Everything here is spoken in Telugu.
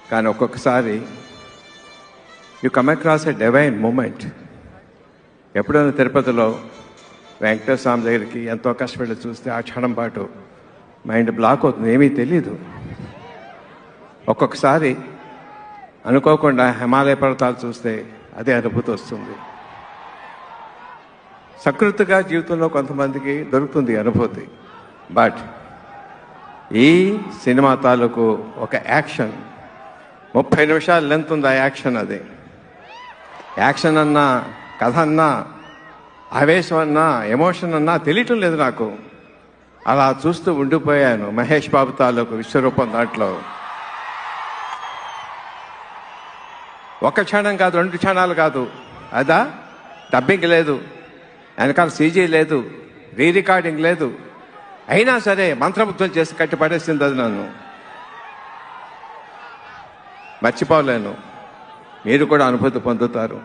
కానీ ఒక్కొక్కసారి you come across a divine moment. ఎప్పుడైనా తిరుపతిలో వెంకటేశ్వర స్వామి దగ్గరికి ఎంతో కష్టపడి చూస్తే ఆ క్షణం పాటు మైండ్ బ్లాక్ అవుతుంది, ఏమీ తెలీదు. ఒక్కొక్కసారి అనుకోకుండా హిమాలయ పర్వతాలు చూస్తే అదే అనుభూతి వస్తుంది. సకృతిగా జీవితంలో కొంతమందికి దొరుకుతుంది అనుభూతి. బట్ ఈ సినిమా తాలూకు ఒక యాక్షన్ 30 నిమిషాలు లెంత్ ఉంది. ఆ యాక్షన్, అది యాక్షన్ అన్నా, కథ అన్నా, ఆవేశం అన్నా, ఎమోషన్ అన్నా తెలియటం లేదు నాకు. అలా చూస్తూ ఉండిపోయాను. మహేష్ బాబు తాలూకు విశ్వరూపం దాంట్లో ఒక క్షణం కాదు, 2 క్షణాలు కాదు. అదా డబ్బింగ్ లేదు, వెనకాల సీజీ లేదు, రీ రికార్డింగ్ లేదు. అయినా సరే మంత్రముగ్ధం చేసి కట్టి పడేసింది అది. నన్ను మర్చిపోలేను. మీరు కూడా అనుభూతి పొందుతారు.